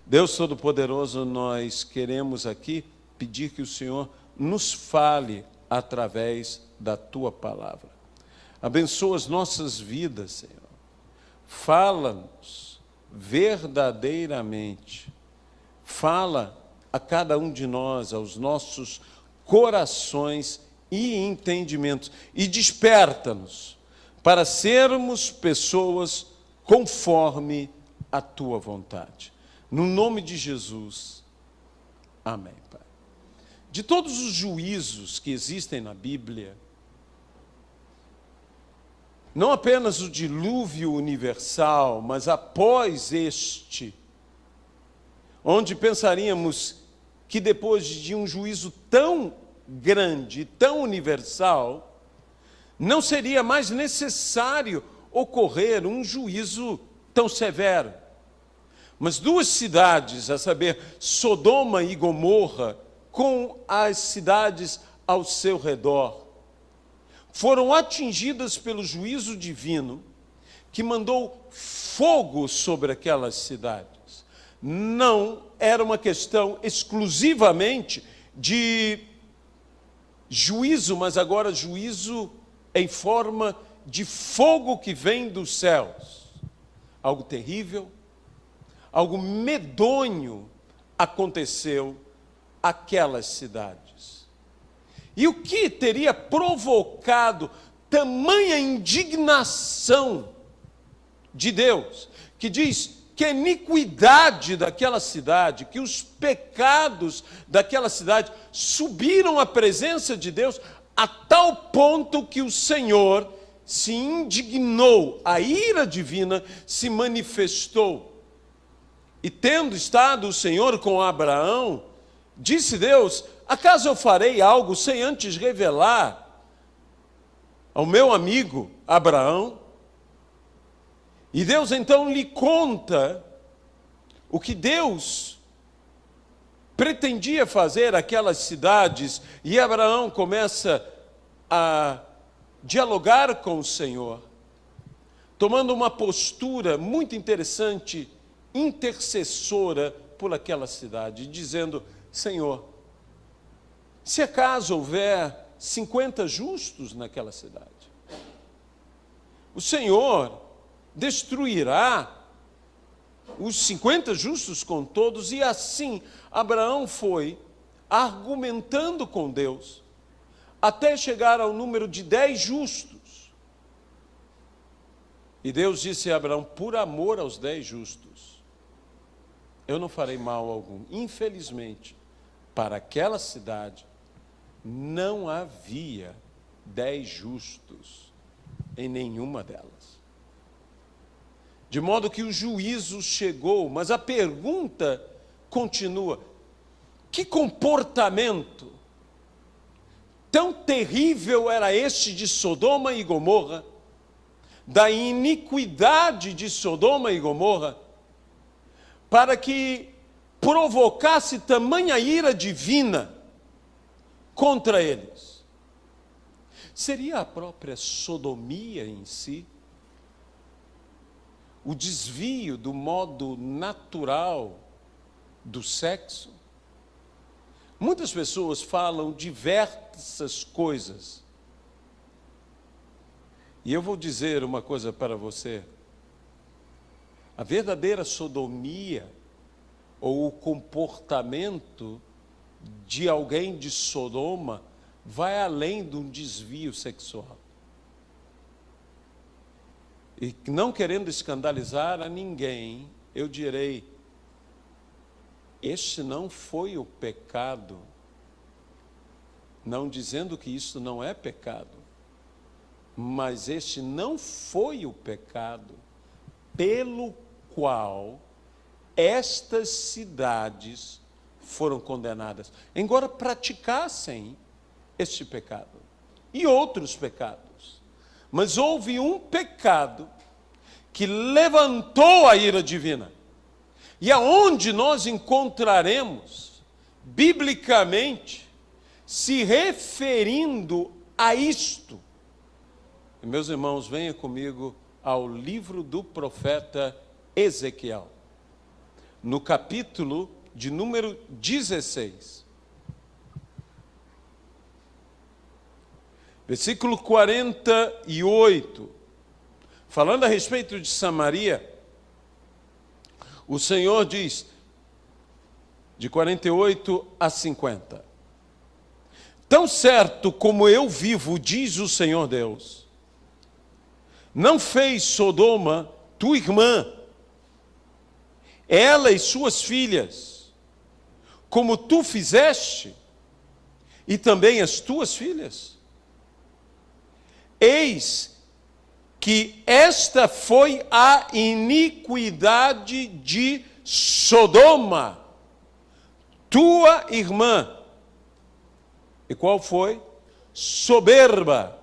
Deus Todo-Poderoso, nós queremos aqui pedir que o Senhor nos fale através da Tua palavra. Abençoa as nossas vidas, Senhor. Fala-nos verdadeiramente. Fala a cada um de nós, aos nossos corações e entendimentos. E desperta-nos para sermos pessoas conforme a Tua vontade. No nome de Jesus. Amém, Pai. De todos os juízos que existem na Bíblia, não apenas o dilúvio universal, mas após este, onde pensaríamos que depois de um juízo tão grande, tão universal, não seria mais necessário ocorrer um juízo tão severo. Mas duas cidades, a saber, Sodoma e Gomorra, com as cidades ao seu redor, foram atingidas pelo juízo divino, que mandou fogo sobre aquelas cidades. Não era uma questão exclusivamente de juízo, mas agora juízo em forma de fogo que vem dos céus. Algo terrível, algo medonho aconteceu àquelas cidades. E o que teria provocado tamanha indignação de Deus, que diz que a iniquidade daquela cidade, que os pecados daquela cidade subiram à presença de Deus a tal ponto que o Senhor se indignou, a ira divina se manifestou. E tendo estado o Senhor com Abraão, disse Deus: acaso eu farei algo sem antes revelar ao meu amigo Abraão? E Deus então lhe conta o que Deus pretendia fazer àquelas cidades, e Abraão começa a dialogar com o Senhor, tomando uma postura muito interessante, intercessora por aquela cidade, dizendo: Senhor, se acaso houver 50 justos naquela cidade, o Senhor destruirá os 50 justos com todos. E assim Abraão foi argumentando com Deus até chegar ao número de 10 justos. E Deus disse a Abraão: por amor aos 10 justos, eu não farei mal algum. Infelizmente, para aquela cidade não havia 10 justos em nenhuma delas. De modo que o juízo chegou, mas a pergunta continua: que comportamento tão terrível era este de Sodoma e Gomorra, da iniquidade de Sodoma e Gomorra, para que provocasse tamanha ira divina contra eles? Seria a própria sodomia em si? O desvio do modo natural do sexo? Muitas pessoas falam diversas coisas. E eu vou dizer uma coisa para você. A verdadeira sodomia, ou o comportamento de alguém de Sodoma, vai além de um desvio sexual. E não querendo escandalizar a ninguém, eu direi: este não foi o pecado, não dizendo que isso não é pecado, mas este não foi o pecado pelo qual estas cidades foram condenadas, embora praticassem este pecado e outros pecados. Mas houve um pecado que levantou a ira divina. E aonde nós encontraremos, biblicamente, se referindo a isto? E, meus irmãos, venha comigo ao livro do profeta Ezequiel. no capítulo de número 16. Versículo 48. Falando a respeito de Samaria, o Senhor diz, de 48 a 50. Tão certo como eu vivo, diz o Senhor Deus, não fez Sodoma, tua irmã, ela e suas filhas, como tu fizeste, e também as tuas filhas? Eis que esta foi a iniquidade de Sodoma, tua irmã. E qual foi? Soberba,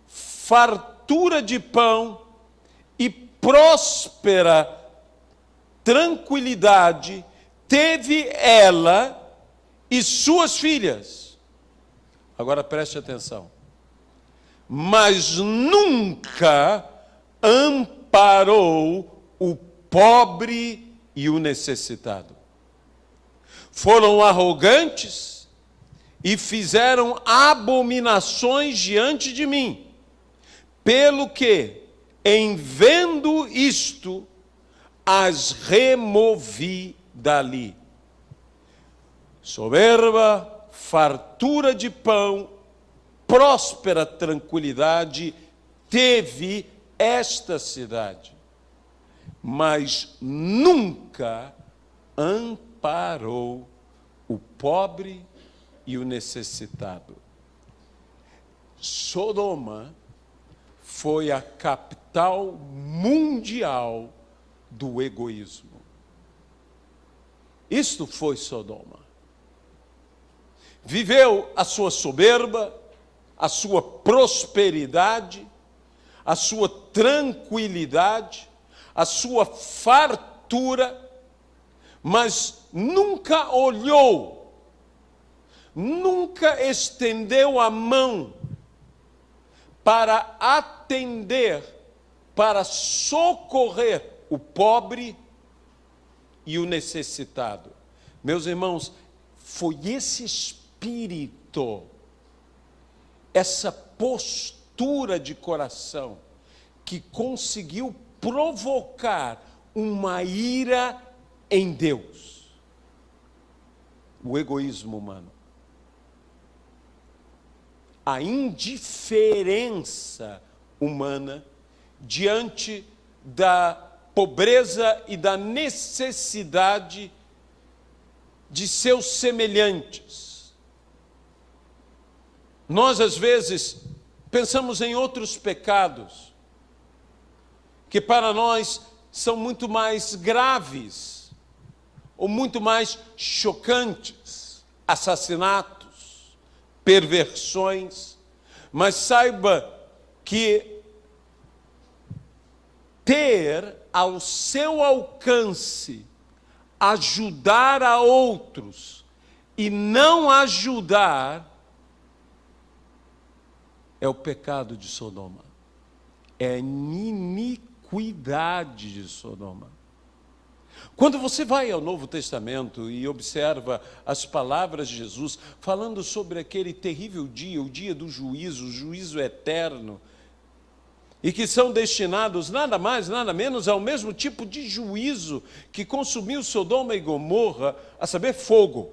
fartura de pão e próspera tranquilidade teve ela e suas filhas. Agora preste atenção. Mas nunca amparou o pobre e o necessitado. Foram arrogantes e fizeram abominações diante de mim, pelo que, em vendo isto, as removi dali. Soberba, fartura de pão, próspera tranquilidade teve esta cidade, mas nunca amparou o pobre e o necessitado. Sodoma foi a capital mundial do egoísmo. Isto foi Sodoma. Viveu a sua soberba, a sua prosperidade, a sua tranquilidade, a sua fartura, mas nunca olhou, nunca estendeu a mão para atender, para socorrer o pobre e o necessitado. Meus irmãos, foi esse espírito, essa postura de coração que conseguiu provocar uma ira em Deus. O egoísmo humano. A indiferença humana diante da pobreza e da necessidade de seus semelhantes. Nós, às vezes, pensamos em outros pecados, que para nós são muito mais graves, ou muito mais chocantes, assassinatos, perversões, mas saiba que ter ao seu alcance ajudar a outros e não ajudar é o pecado de Sodoma, é a iniquidade de Sodoma. Quando você vai ao Novo Testamento e observa as palavras de Jesus falando sobre aquele terrível dia, o dia do juízo, o juízo eterno, e que são destinados nada mais, nada menos ao mesmo tipo de juízo que consumiu Sodoma e Gomorra, a saber, fogo.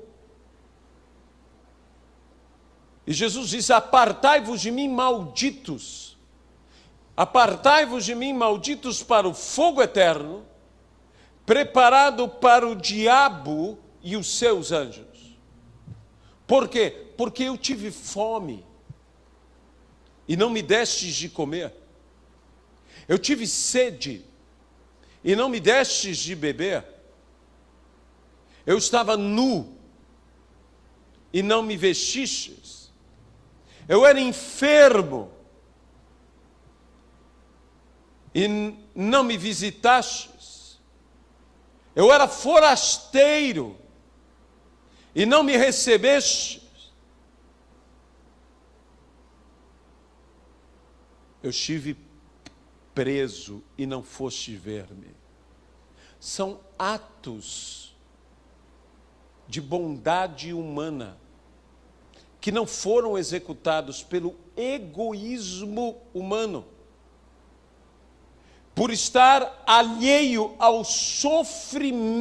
E Jesus disse: apartai-vos de mim, malditos. Apartai-vos de mim, malditos, para o fogo eterno, preparado para o diabo e os seus anjos. Por quê? Porque eu tive fome e não me destes de comer. Eu tive sede e não me destes de beber. Eu estava nu e não me vestistes. Eu era enfermo e não me visitastes. Eu era forasteiro e não me recebestes. Eu estive preso e não foste ver-me. São atos de bondade humana que não foram executados pelo egoísmo humano, por estar alheio ao sofrimento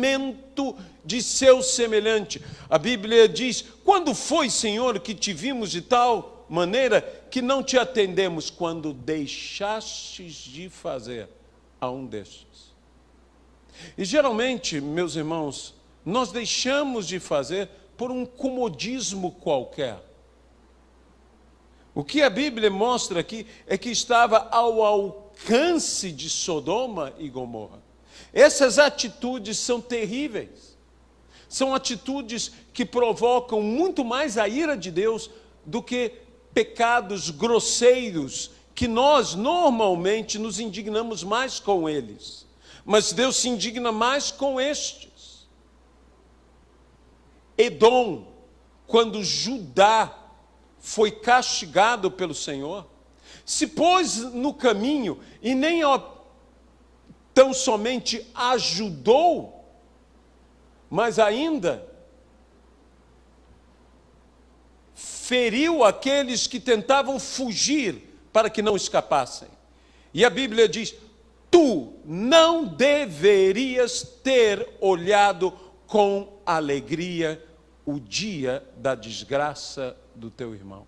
de seu semelhante. A Bíblia diz: quando foi, Senhor, que te vimos de tal maneira que não te atendemos? Quando deixastes de fazer a um destes. E geralmente, meus irmãos, nós deixamos de fazer por um comodismo qualquer. O que a Bíblia mostra aqui é que estava ao alcance de Sodoma e Gomorra. Essas atitudes são terríveis. São atitudes que provocam muito mais a ira de Deus do que pecados grosseiros, que nós normalmente nos indignamos mais com eles. Mas Deus se indigna mais com estes. Edom, quando Judá foi castigado pelo Senhor, se pôs no caminho e nem tão somente ajudou, mas ainda feriu aqueles que tentavam fugir para que não escapassem. E a Bíblia diz: tu não deverias ter olhado com alegria o dia da desgraça do teu irmão.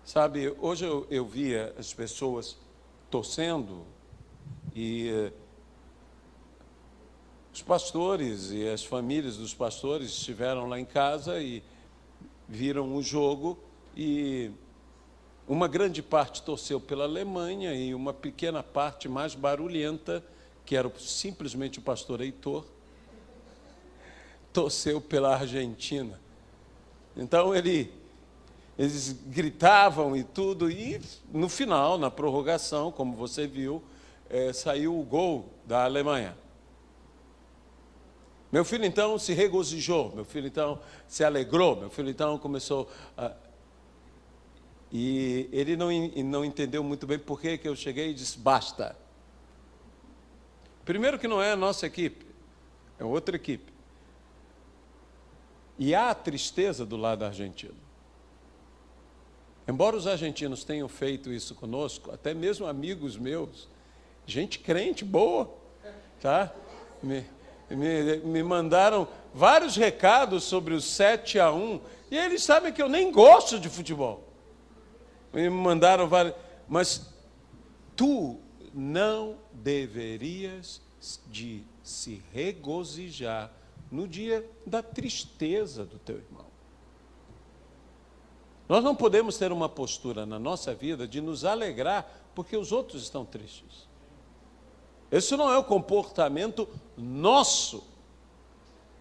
Sabe, hoje eu via as pessoas torcendo e os pastores e as famílias dos pastores estiveram lá em casa e viram o jogo, e uma grande parte torceu pela Alemanha e uma pequena parte mais barulhenta, que era simplesmente o pastor Heitor, torceu pela Argentina. Então eles gritavam e tudo, e no final, na prorrogação, como você viu, saiu o gol da Alemanha. Meu filho então se regozijou, meu filho então se alegrou, meu filho então começou a... E ele não entendeu muito bem por que eu cheguei e disse: basta. Primeiro que não é a nossa equipe, é outra equipe. E há a tristeza do lado argentino. Embora os argentinos tenham feito isso conosco, até mesmo amigos meus, gente crente boa, tá? Me mandaram vários recados sobre o 7-1, e eles sabem que eu nem gosto de futebol. Me mandaram vários, mas tu não deverias de se regozijar no dia da tristeza do teu irmão. Nós não podemos ter uma postura na nossa vida de nos alegrar porque os outros estão tristes. Esse não é o comportamento nosso.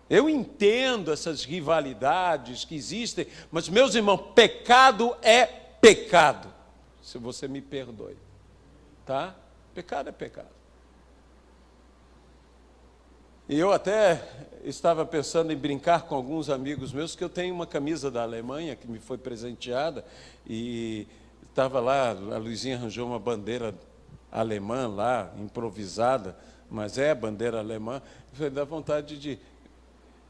Eu entendo essas rivalidades que existem, mas, meus irmãos, pecado é pecado. Se você me perdoe, tá? Pecado é pecado. E eu até estava pensando em brincar com alguns amigos meus, que eu tenho uma camisa da Alemanha que me foi presenteada, e estava lá, a Luizinha arranjou uma bandeira alemã lá, improvisada, mas é a bandeira alemã. Dá vontade de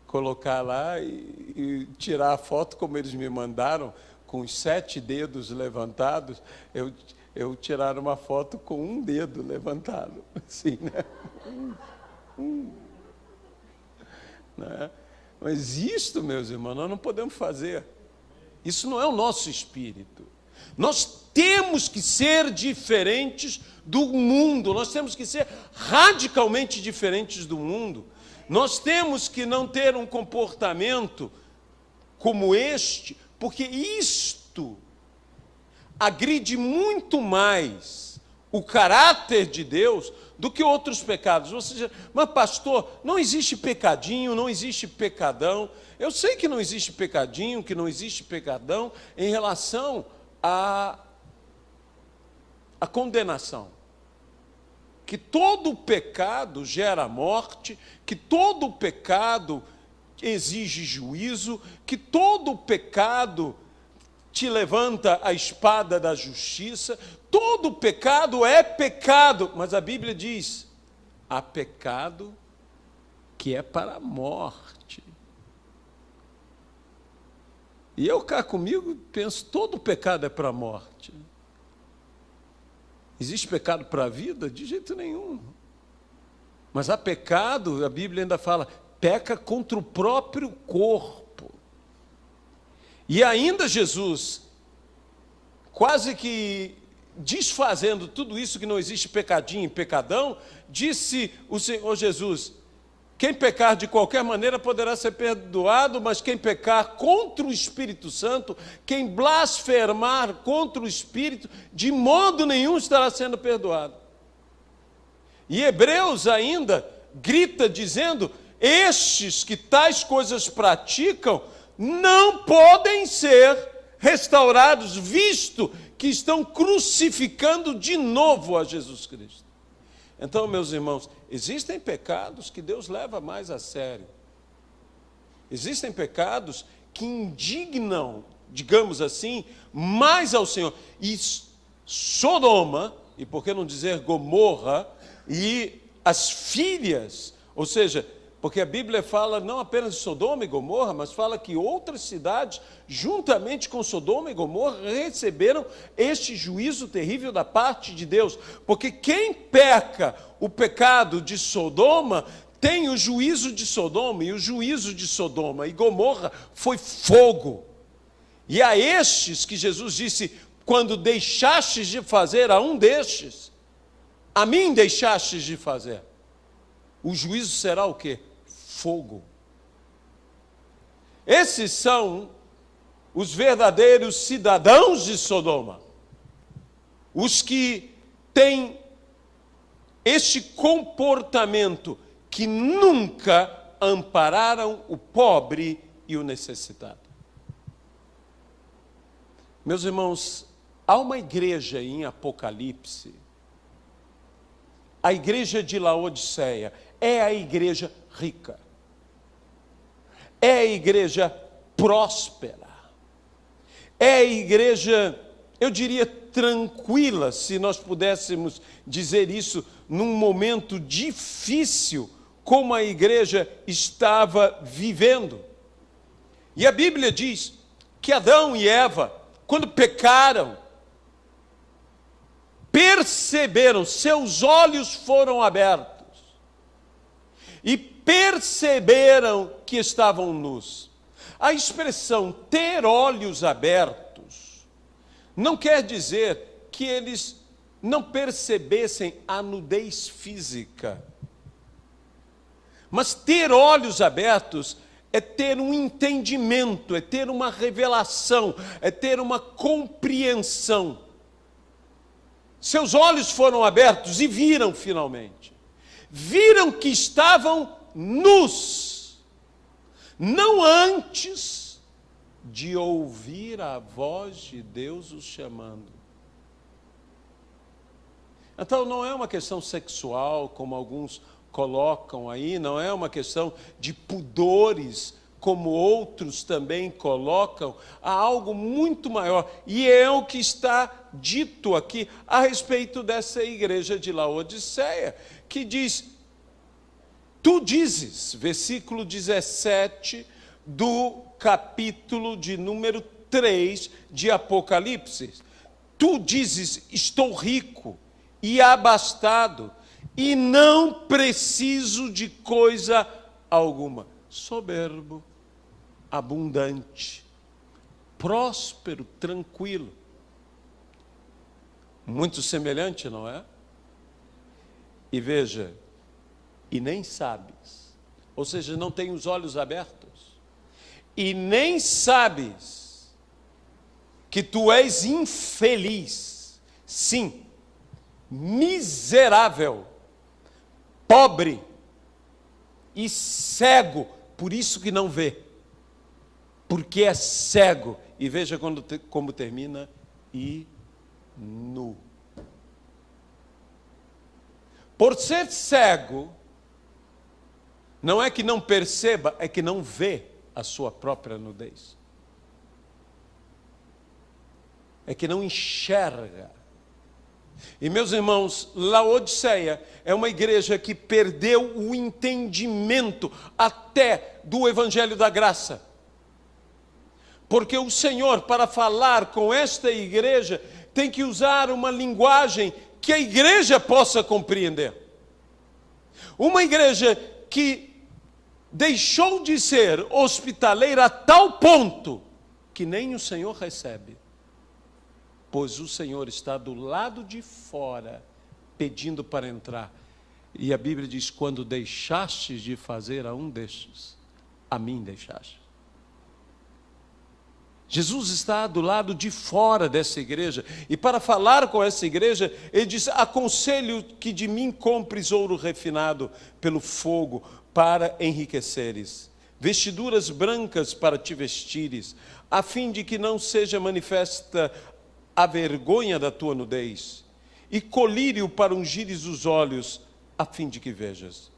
colocar lá e tirar a foto como eles me mandaram, com os 7 dedos levantados. Eu tirar uma foto com um dedo levantado, assim, né? Né? Mas isto, meus irmãos, nós não podemos fazer. Isso não é o nosso espírito. Nós temos que ser diferentes do mundo, nós temos que ser radicalmente diferentes do mundo. Nós temos que não ter um comportamento como este, porque isto agride muito mais o caráter de Deus do que outros pecados. Ou seja, mas pastor, não existe pecadinho, não existe pecadão. Eu sei que não existe pecadinho, que não existe pecadão em relação à condenação. Que todo pecado gera morte, que todo pecado exige juízo, que todo pecado te levanta a espada da justiça. Todo pecado é pecado, mas a Bíblia diz: há pecado que é para a morte. E eu cá comigo penso, todo pecado é para a morte. Existe pecado para a vida? De jeito nenhum. Mas há pecado, a Bíblia ainda fala, peca contra o próprio corpo. E ainda Jesus, quase que desfazendo tudo isso que não existe pecadinho e pecadão, disse o Senhor Jesus, quem pecar de qualquer maneira poderá ser perdoado, mas quem pecar contra o Espírito Santo, quem blasfemar contra o Espírito, de modo nenhum estará sendo perdoado. E Hebreus ainda grita dizendo, estes que tais coisas praticam, não podem ser restaurados, visto que estão crucificando de novo a Jesus Cristo. Então, meus irmãos, existem pecados que Deus leva mais a sério. Existem pecados que indignam, digamos assim, mais ao Senhor. E Sodoma, e por que não dizer Gomorra, e as filhas, ou seja, porque a Bíblia fala não apenas de Sodoma e Gomorra, mas fala que outras cidades, juntamente com Sodoma e Gomorra, receberam este juízo terrível da parte de Deus. Porque quem peca o pecado de Sodoma, tem o juízo de Sodoma, e o juízo de Sodoma e Gomorra foi fogo. E a estes que Jesus disse, quando deixastes de fazer a um destes, a mim deixastes de fazer. O juízo será o quê? Fogo. Esses são os verdadeiros cidadãos de Sodoma. Os que têm este comportamento que nunca ampararam o pobre e o necessitado. Meus irmãos, há uma igreja em Apocalipse, a igreja de Laodiceia, é a igreja rica, é a igreja próspera, é a igreja, eu diria, tranquila, se nós pudéssemos dizer isso num momento difícil, como a igreja estava vivendo. E a Bíblia diz que Adão e Eva, quando pecaram, perceberam, seus olhos foram abertos e perceberam que estavam nus. A expressão ter olhos abertos não quer dizer que eles não percebessem a nudez física. Mas ter olhos abertos é ter um entendimento, é ter uma revelação, é ter uma compreensão. Seus olhos foram abertos e viram finalmente. Viram que estavam nus, não antes de ouvir a voz de Deus os chamando. Então não é uma questão sexual, como alguns colocam aí, não é uma questão de pudores, como outros também colocam, há algo muito maior, e é o que está dito aqui a respeito dessa igreja de Laodiceia, que diz, tu dizes, versículo 17 do capítulo de número 3 de Apocalipse, tu dizes, estou rico e abastado, e não preciso de coisa alguma. Soberbo, abundante, próspero, tranquilo. Muito semelhante, não é? E veja, e nem sabes, ou seja, não tem os olhos abertos, e nem sabes que tu és infeliz, sim, miserável, pobre e cego, por isso que não vê, porque é cego. E veja como termina, e nu. Por ser cego, não é que não perceba, é que não vê a sua própria nudez. É que não enxerga E, meus irmãos, Laodiceia é uma igreja que perdeu o entendimento até do Evangelho da Graça. Porque o Senhor, para falar com esta igreja, tem que usar uma linguagem que a igreja possa compreender. Uma igreja que deixou de ser hospitaleira a tal ponto que nem o Senhor recebe. Pois o Senhor está do lado de fora, pedindo para entrar. E a Bíblia diz, quando deixastes de fazer a um destes, a mim deixaste. Jesus está do lado de fora dessa igreja, e para falar com essa igreja, ele diz, aconselho que de mim compres ouro refinado pelo fogo, para enriqueceres, vestiduras brancas para te vestires, a fim de que não seja manifesta a vergonha da tua nudez, e colírio para ungires os olhos, a fim de que vejas.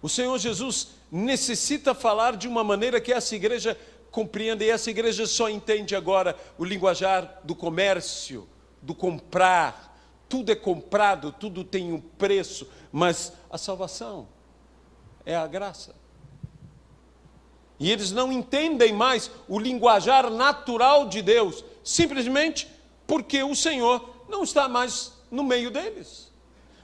O Senhor Jesus necessita falar de uma maneira que essa igreja compreenda, e essa igreja só entende agora o linguajar do comércio, do comprar. Tudo é comprado, tudo tem um preço, mas a salvação é a graça. E eles não entendem mais o linguajar natural de Deus, simplesmente porque o Senhor não está mais no meio deles.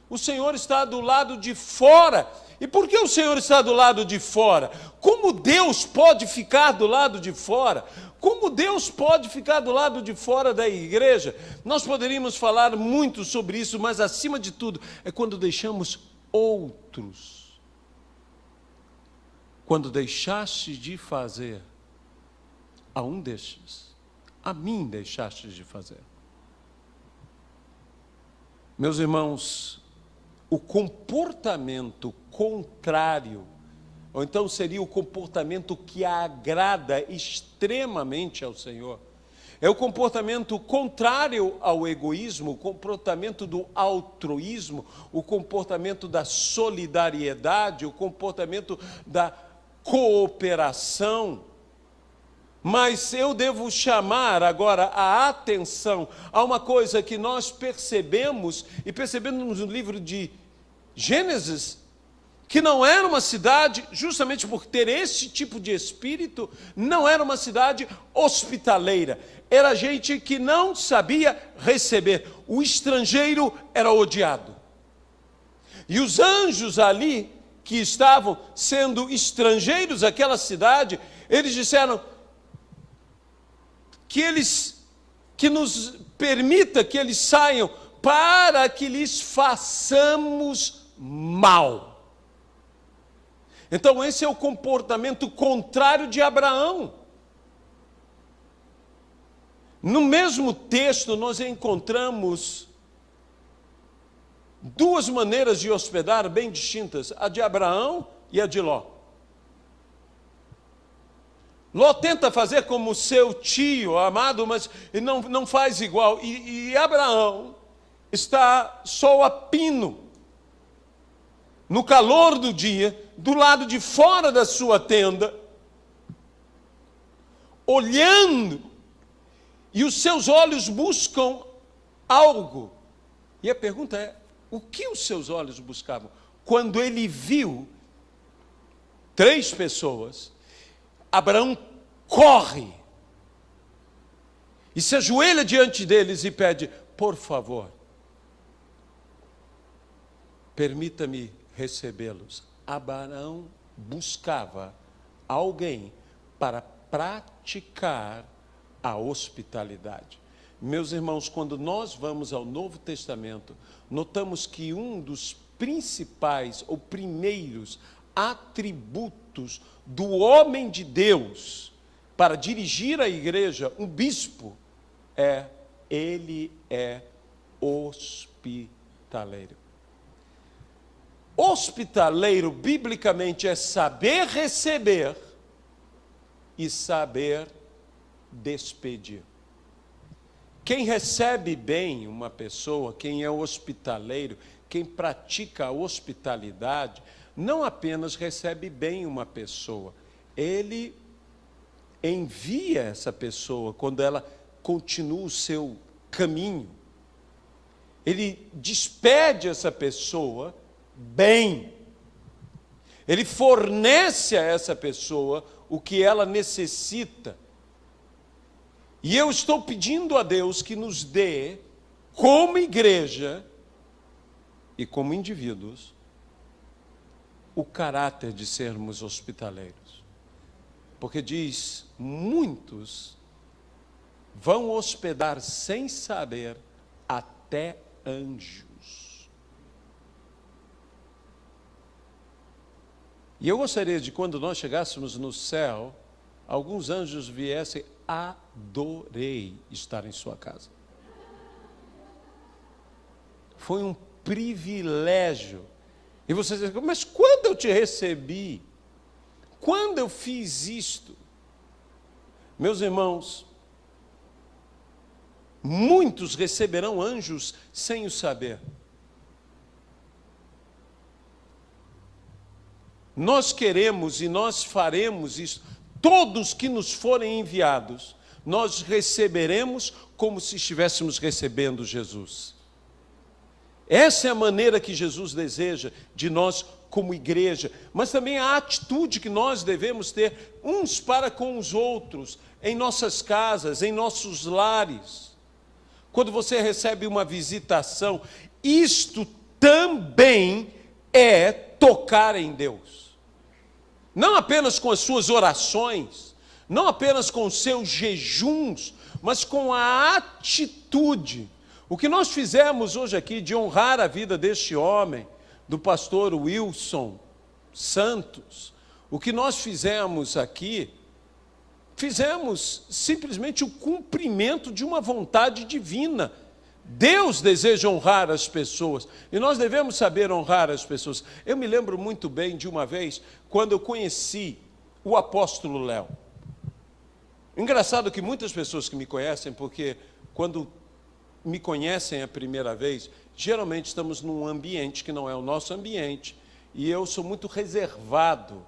O Senhor está do lado de fora. E por que o Senhor está do lado de fora? Como Deus pode ficar do lado de fora? Como Deus pode ficar do lado de fora da igreja? Nós poderíamos falar muito sobre isso, mas acima de tudo, é quando deixamos outros. Quando deixaste de fazer a um destes, a mim deixaste de fazer. Meus irmãos, o comportamento contrário, ou então seria o comportamento que agrada extremamente ao Senhor, é o comportamento contrário ao egoísmo, o comportamento do altruísmo, o comportamento da solidariedade, o comportamento da cooperação. Mas eu devo chamar agora a atenção a uma coisa que nós percebemos, e percebemos no livro de Gênesis, que não era uma cidade, justamente por ter esse tipo de espírito, não era uma cidade hospitaleira. Era gente que não sabia receber. O estrangeiro era odiado. E os anjos ali, que estavam sendo estrangeiros àquela cidade, eles disseram que nos permita que eles saiam para que lhes façamos mal. Então esse é o comportamento contrário de Abraão. No mesmo texto nós encontramos duas maneiras de hospedar bem distintas, a de Abraão e a de Ló. Ló tenta fazer como seu tio amado, mas não faz igual. E Abraão está sol a pino, no calor do dia, do lado de fora da sua tenda, olhando, e os seus olhos buscam algo. E a pergunta é, o que os seus olhos buscavam? Quando ele viu 3 pessoas, Abraão corre e se ajoelha diante deles e pede, por favor, permita-me recebê-los. Abraão buscava alguém para praticar a hospitalidade. Meus irmãos, quando nós vamos ao Novo Testamento, notamos que um dos principais ou primeiros atributos do homem de Deus para dirigir a igreja, um bispo, ele é hospitaleiro. Hospitaleiro, biblicamente, é saber receber e saber despedir. Quem recebe bem uma pessoa, quem é hospitaleiro, quem pratica a hospitalidade, não apenas recebe bem uma pessoa, ele envia essa pessoa quando ela continua o seu caminho. ele despede essa pessoa bem. Ele fornece a essa pessoa o que ela necessita. E eu estou pedindo a Deus que nos dê, como igreja e como indivíduos, o caráter de sermos hospitaleiros. Porque diz, muitos vão hospedar sem saber até anjos. E eu gostaria de, quando nós chegássemos no céu, alguns anjos viessem, adorei estar em sua casa. Foi um privilégio. E você diz, mas quando eu te recebi? Quando eu fiz isto? Meus irmãos, muitos receberão anjos sem o saber. Nós queremos e nós faremos isso. Todos que nos forem enviados, nós receberemos como se estivéssemos recebendo Jesus. Essa é a maneira que Jesus deseja de nós como igreja, mas também a atitude que nós devemos ter uns para com os outros, em nossas casas, em nossos lares. Quando você recebe uma visitação, isto também é tocar em Deus. Não apenas com as suas orações, não apenas com os seus jejuns, mas com a atitude. O que nós fizemos hoje aqui de honrar a vida deste homem, do pastor Wilson Santos, o que nós fizemos aqui, fizemos simplesmente o cumprimento de uma vontade divina. Deus deseja honrar as pessoas, e nós devemos saber honrar as pessoas. Eu me lembro muito bem de uma vez, quando eu conheci o apóstolo Léo. Engraçado que muitas pessoas que me conhecem, porque quando me conhecem a primeira vez, geralmente estamos num ambiente que não é o nosso ambiente, e eu sou muito reservado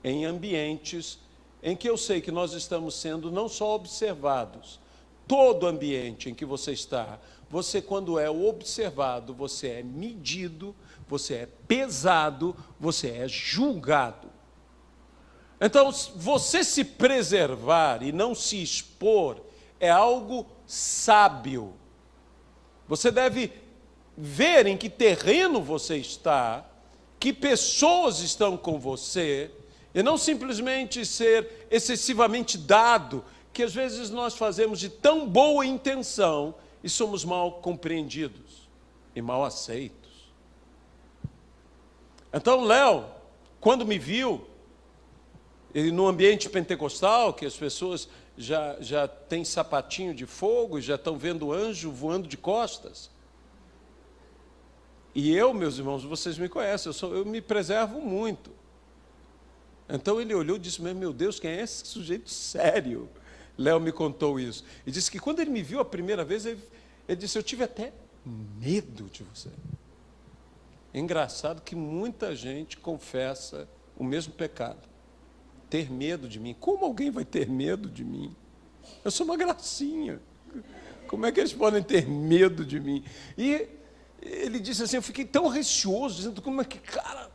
em ambientes em que eu sei que nós estamos sendo não só observados. Todo ambiente em que você está, você, quando é observado, você é medido, você é pesado, você é julgado. Então, você se preservar e não se expor é algo sábio. Você deve ver em que terreno você está, que pessoas estão com você, e não simplesmente ser excessivamente dado, que às vezes nós fazemos de tão boa intenção e somos mal compreendidos e mal aceitos. Então, Léo, quando me viu, e no ambiente pentecostal, que as pessoas já têm sapatinho de fogo, já estão vendo anjo voando de costas. E eu, meus irmãos, vocês me conhecem, eu me preservo muito. Então ele olhou e disse, meu Deus, quem é esse sujeito sério? Léo me contou isso. E disse que quando ele me viu a primeira vez, ele disse, eu tive até medo de você. É engraçado que muita gente confessa o mesmo pecado. Ter medo de mim. Como alguém vai ter medo de mim? Eu sou uma gracinha. Como é que eles podem ter medo de mim? E ele disse assim, eu fiquei tão receoso, dizendo, como é que cara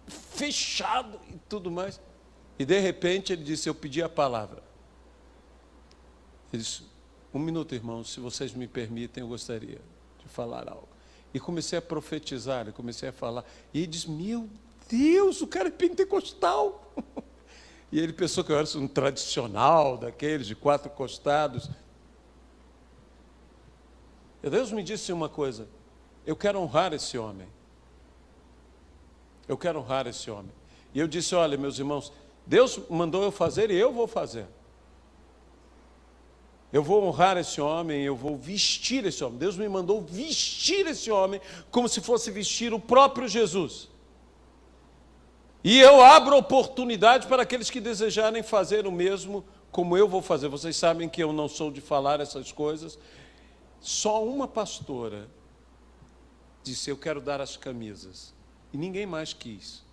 fechado e tudo mais. E de repente ele disse, eu pedi a palavra. Ele disse, 1 minuto, irmãos, se vocês me permitem, eu gostaria de falar algo. E comecei a profetizar, comecei a falar. E ele disse, meu Deus, o cara é pentecostal. E ele pensou que eu era um tradicional, daqueles de 4 costados. E Deus me disse uma coisa, eu quero honrar esse homem. Eu quero honrar esse homem. E eu disse, olha, meus irmãos, Deus mandou eu fazer e eu vou fazer. Eu vou honrar esse homem, eu vou vestir esse homem. Deus me mandou vestir esse homem como se fosse vestir o próprio Jesus. E eu abro oportunidade para aqueles que desejarem fazer o mesmo como eu vou fazer. Vocês sabem que eu não sou de falar essas coisas. Só uma pastora disse, eu quero dar as camisas. E ninguém mais quis.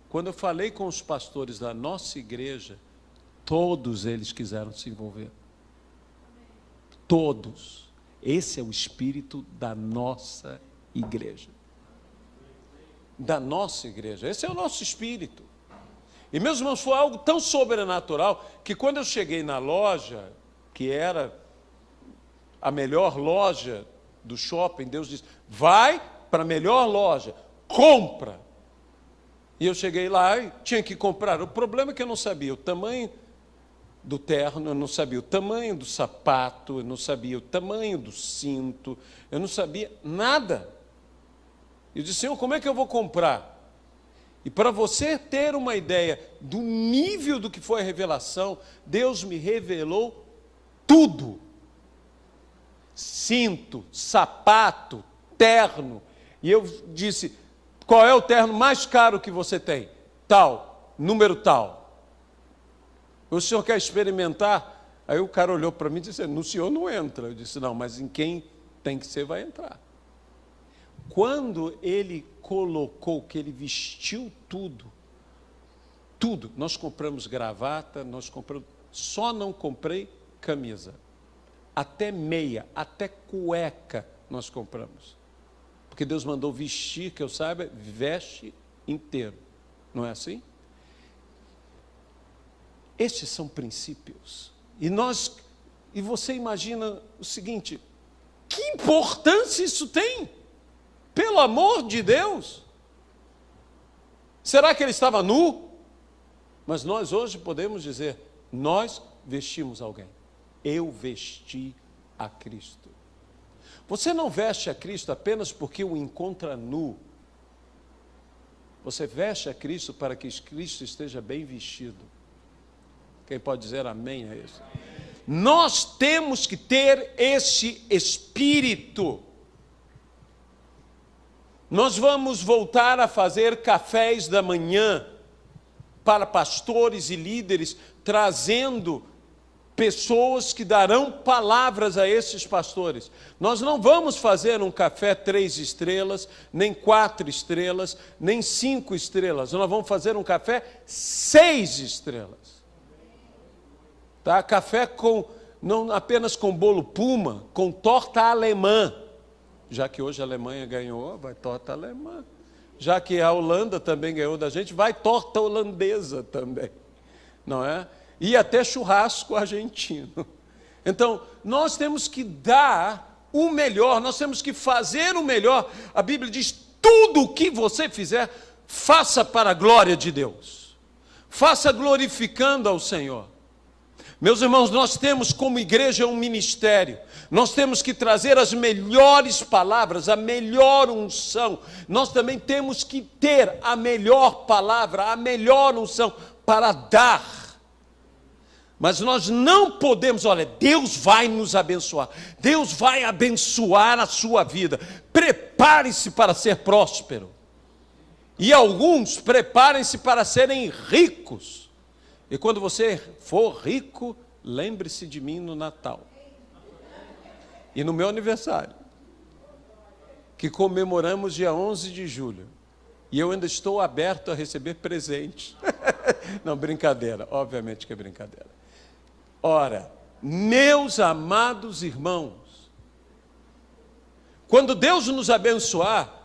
Quando eu falei com os pastores da nossa igreja, todos eles quiseram se envolver. Todos. Esse é o espírito da nossa igreja. Da nossa igreja. Esse é o nosso espírito. E, meus irmãos, foi algo tão sobrenatural que quando eu cheguei na loja, que era a melhor loja do shopping, Deus disse, vai para a melhor loja, compra. E eu cheguei lá e tinha que comprar. O problema é que eu não sabia o tamanho do terno, eu não sabia o tamanho do sapato, eu não sabia o tamanho do cinto, eu não sabia nada. Eu disse, Senhor, como é que eu vou comprar? E para você ter uma ideia do nível do que foi a revelação, Deus me revelou tudo. Cinto, sapato, terno. E eu disse, qual é o terno mais caro que você tem? Tal, número tal. O senhor quer experimentar? Aí o cara olhou para mim e disse, no senhor não entra. Eu disse, não, mas em quem tem que ser vai entrar. Quando ele colocou, que ele vestiu tudo, nós compramos gravata, só não comprei camisa, até meia, até cueca nós compramos, porque Deus mandou vestir, que eu saiba, veste inteiro, não é assim? Estes são princípios, e você imagina o seguinte, que importância isso tem? Pelo amor de Deus! Será que ele estava nu? Mas nós hoje podemos dizer, nós vestimos alguém. Eu vesti a Cristo. Você não veste a Cristo apenas porque o encontra nu. Você veste a Cristo para que Cristo esteja bem vestido. Quem pode dizer amém a isso? Nós temos que ter esse espírito. Nós vamos voltar a fazer cafés da manhã para pastores e líderes, trazendo pessoas que darão palavras a esses pastores. Nós não vamos fazer um café 3 estrelas, nem 4 estrelas, nem 5 estrelas. Nós vamos fazer um café 6 estrelas. Tá? Café não apenas com bolo Puma, com torta alemã. Já que hoje a Alemanha ganhou, vai torta alemã. Já que a Holanda também ganhou da gente, vai torta holandesa também. Não é? E até churrasco argentino. Então, nós temos que dar o melhor, nós temos que fazer o melhor. A Bíblia diz, tudo o que você fizer, faça para a glória de Deus. Faça glorificando ao Senhor. Meus irmãos, nós temos como igreja um ministério, nós temos que trazer as melhores palavras, a melhor unção, nós também temos que ter a melhor palavra, a melhor unção para dar, mas nós não podemos, olha, Deus vai nos abençoar, Deus vai abençoar a sua vida, prepare-se para ser próspero, e alguns preparem-se para serem ricos. E quando você for rico, lembre-se de mim no Natal. E no meu aniversário, que comemoramos dia 11 de julho. E eu ainda estou aberto a receber presentes. Não, brincadeira, obviamente que é brincadeira. Ora, meus amados irmãos, quando Deus nos abençoar,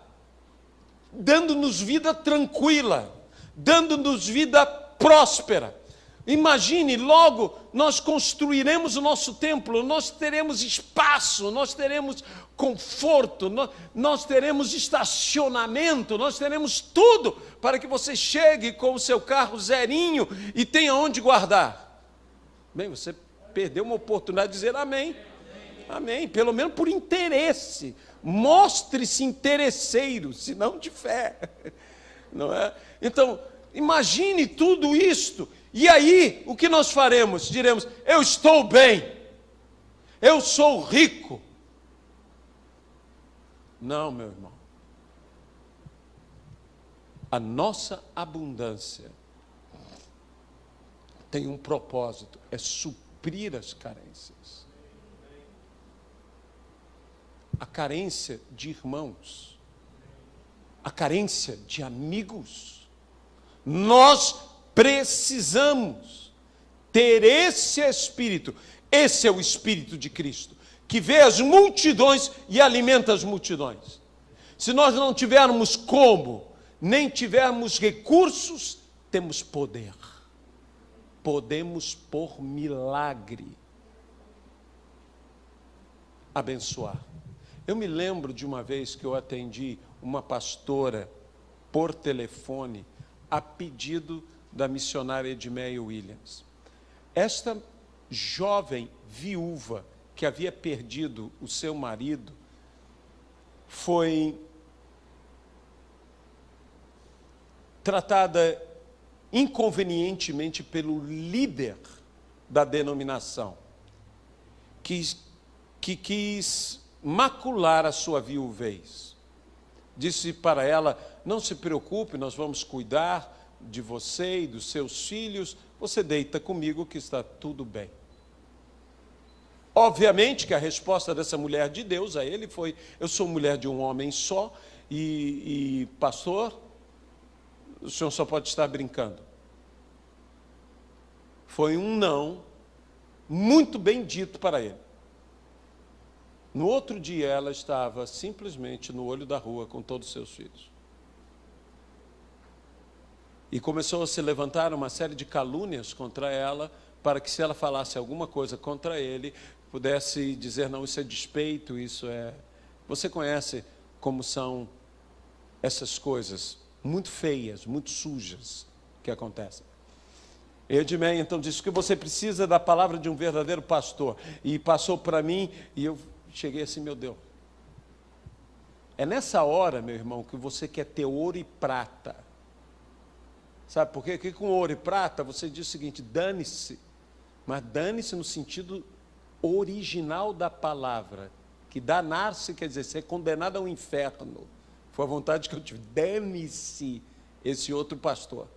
dando-nos vida tranquila, dando-nos vida próspera, imagine, logo nós construiremos o nosso templo, nós teremos espaço, nós teremos conforto, nós teremos estacionamento, nós teremos tudo para que você chegue com o seu carro zerinho e tenha onde guardar. Bem, você perdeu uma oportunidade de dizer amém. Amém, pelo menos por interesse. Mostre-se interesseiro, se não de fé. Não é? Então, imagine tudo isto. E aí, o que nós faremos? Diremos, eu estou bem, eu sou rico. Não, meu irmão. A nossa abundância tem um propósito, é suprir as carências. A carência de irmãos, a carência de amigos. Nós precisamos ter esse espírito. Esse é o Espírito de Cristo, que vê as multidões e alimenta as multidões. Se nós não tivermos como, nem tivermos recursos, temos poder. Podemos, por milagre, abençoar. Eu me lembro de uma vez que eu atendi uma pastora por telefone a pedido da missionária Edmeia Williams. Esta jovem viúva que havia perdido o seu marido foi tratada inconvenientemente pelo líder da denominação, que quis macular a sua viuvez. Disse para ela: não se preocupe, nós vamos cuidar de você e dos seus filhos, você deita comigo que está tudo bem. Obviamente que a resposta dessa mulher de Deus a ele foi: eu sou mulher de um homem só e pastor, o senhor só pode estar brincando. Foi um não muito bem dito para ele. No outro dia ela estava simplesmente no olho da rua com todos os seus filhos. E começou a se levantar uma série de calúnias contra ela, para que se ela falasse alguma coisa contra ele, pudesse dizer: não, isso é despeito, isso é... Você conhece como são essas coisas muito feias, muito sujas que acontecem. Edmeia então disse que você precisa da palavra de um verdadeiro pastor. E passou para mim e eu cheguei assim: meu Deus. É nessa hora, meu irmão, que você quer ter ouro e prata. Sabe por quê? Porque com ouro e prata você diz o seguinte: dane-se. Mas dane-se no sentido original da palavra, que danar-se quer dizer ser condenado ao inferno. Foi a vontade que eu tive: dane-se esse outro pastor.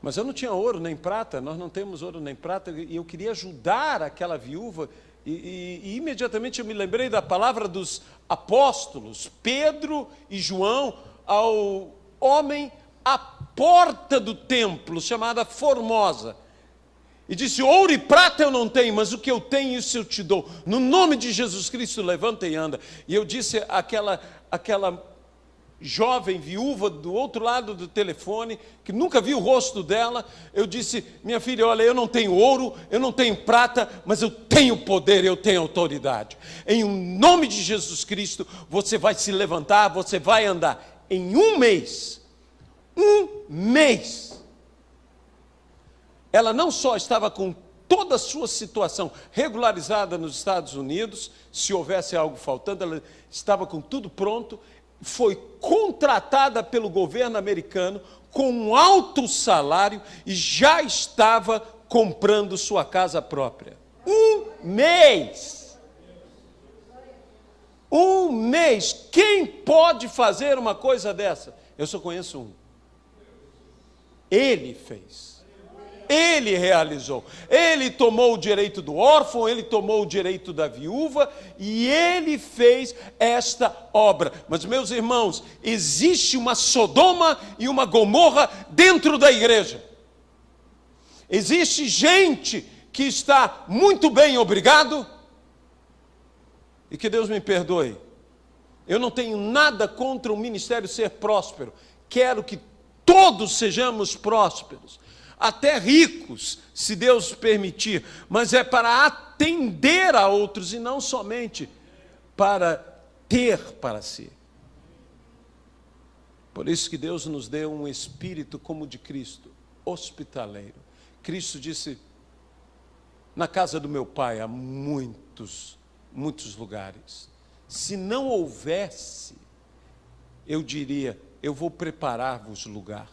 Mas eu não tinha ouro nem prata, nós não temos ouro nem prata, e eu queria ajudar aquela viúva, e imediatamente eu me lembrei da palavra dos apóstolos, Pedro e João, ao homem à porta do templo, chamada Formosa, e disse: ouro e prata eu não tenho, mas o que eu tenho, isso eu te dou. No nome de Jesus Cristo, levanta e anda. E eu disse àquela jovem viúva do outro lado do telefone, que nunca vi o rosto dela, eu disse: minha filha, olha, eu não tenho ouro, eu não tenho prata, mas eu tenho poder, eu tenho autoridade. Em nome de Jesus Cristo, você vai se levantar, você vai andar. Em um mês, ela não só estava com toda a sua situação regularizada nos Estados Unidos, se houvesse algo faltando, ela estava com tudo pronto, foi contratada pelo governo americano com um alto salário e já estava comprando sua casa própria. Um mês! Um mês! Quem pode fazer uma coisa dessa? Eu só conheço um. Ele fez. Ele realizou. Ele tomou o direito do órfão, ele tomou o direito da viúva e ele fez esta obra. Mas, meus irmãos, existe uma Sodoma e uma Gomorra dentro da igreja. Existe gente que está muito bem, obrigado, e que Deus me perdoe. Eu não tenho nada contra o ministério ser próspero. Quero que todos sejamos prósperos. Até ricos, se Deus permitir, mas é para atender a outros e não somente para ter para si. Por isso que Deus nos deu um espírito como o de Cristo, hospitaleiro. Cristo disse: na casa do meu Pai há muitos lugares. Se não houvesse, eu diria: eu vou preparar-vos lugar.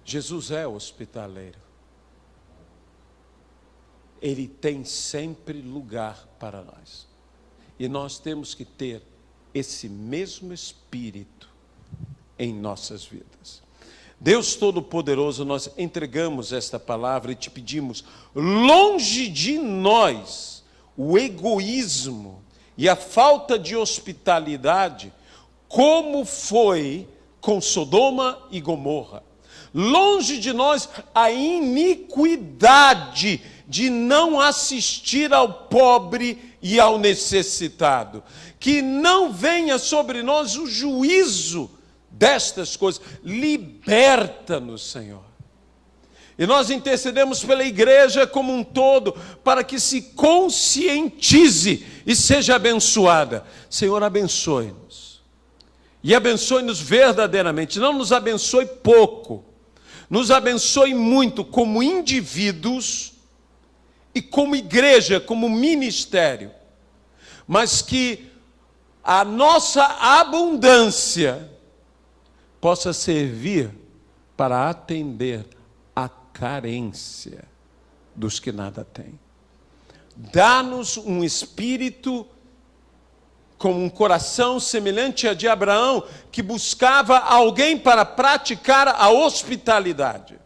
Jesus é hospitaleiro. Ele tem sempre lugar para nós. E nós temos que ter esse mesmo espírito em nossas vidas. Deus Todo-Poderoso, nós entregamos esta palavra e te pedimos: longe de nós o egoísmo e a falta de hospitalidade, como foi com Sodoma e Gomorra. Longe de nós a iniquidade de não assistir ao pobre e ao necessitado. Que não venha sobre nós o juízo destas coisas. Liberta-nos, Senhor. E nós intercedemos pela igreja como um todo, para que se conscientize e seja abençoada. Senhor, abençoe-nos. E abençoe-nos verdadeiramente. Não nos abençoe pouco. Nos abençoe muito como indivíduos e como igreja, como ministério. Mas que a nossa abundância possa servir para atender a carência dos que nada têm. Dá-nos um espírito com um coração semelhante a de Abraão, que buscava alguém para praticar a hospitalidade.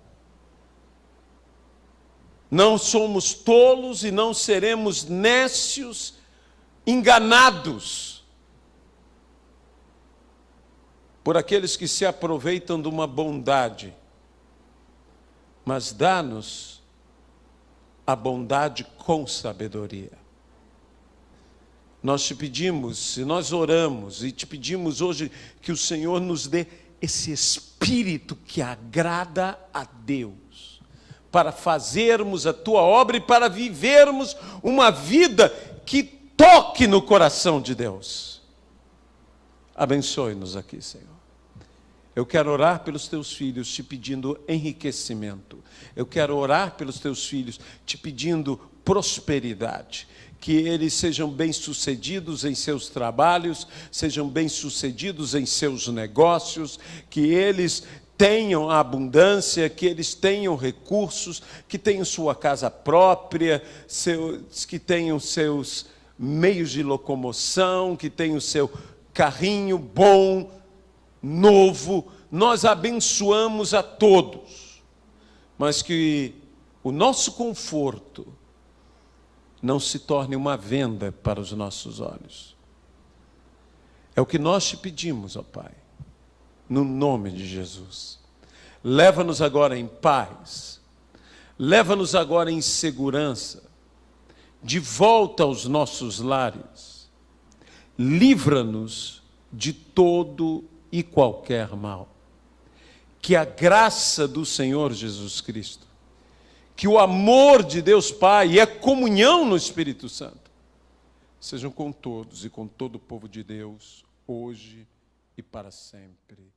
Não somos tolos e não seremos nécios, enganados por aqueles que se aproveitam de uma bondade. Mas dá-nos a bondade com sabedoria. Nós te pedimos, e nós oramos, e te pedimos hoje que o Senhor nos dê esse espírito que agrada a Deus, para fazermos a tua obra e para vivermos uma vida que toque no coração de Deus. Abençoe-nos aqui, Senhor. Eu quero orar pelos teus filhos, te pedindo enriquecimento. Eu quero orar pelos teus filhos, te pedindo prosperidade. Que eles sejam bem-sucedidos em seus trabalhos, sejam bem-sucedidos em seus negócios, que eles tenham abundância, que eles tenham recursos, que tenham sua casa própria, que tenham seus meios de locomoção, que tenham seu carrinho bom, novo. Nós abençoamos a todos, mas que o nosso conforto não se torne uma venda para os nossos olhos. É o que nós te pedimos, ó Pai, no nome de Jesus. Leva-nos agora em paz, leva-nos agora em segurança, de volta aos nossos lares. Livra-nos de todo e qualquer mal. Que a graça do Senhor Jesus Cristo, que o amor de Deus Pai e a comunhão no Espírito Santo sejam com todos e com todo o povo de Deus, hoje e para sempre.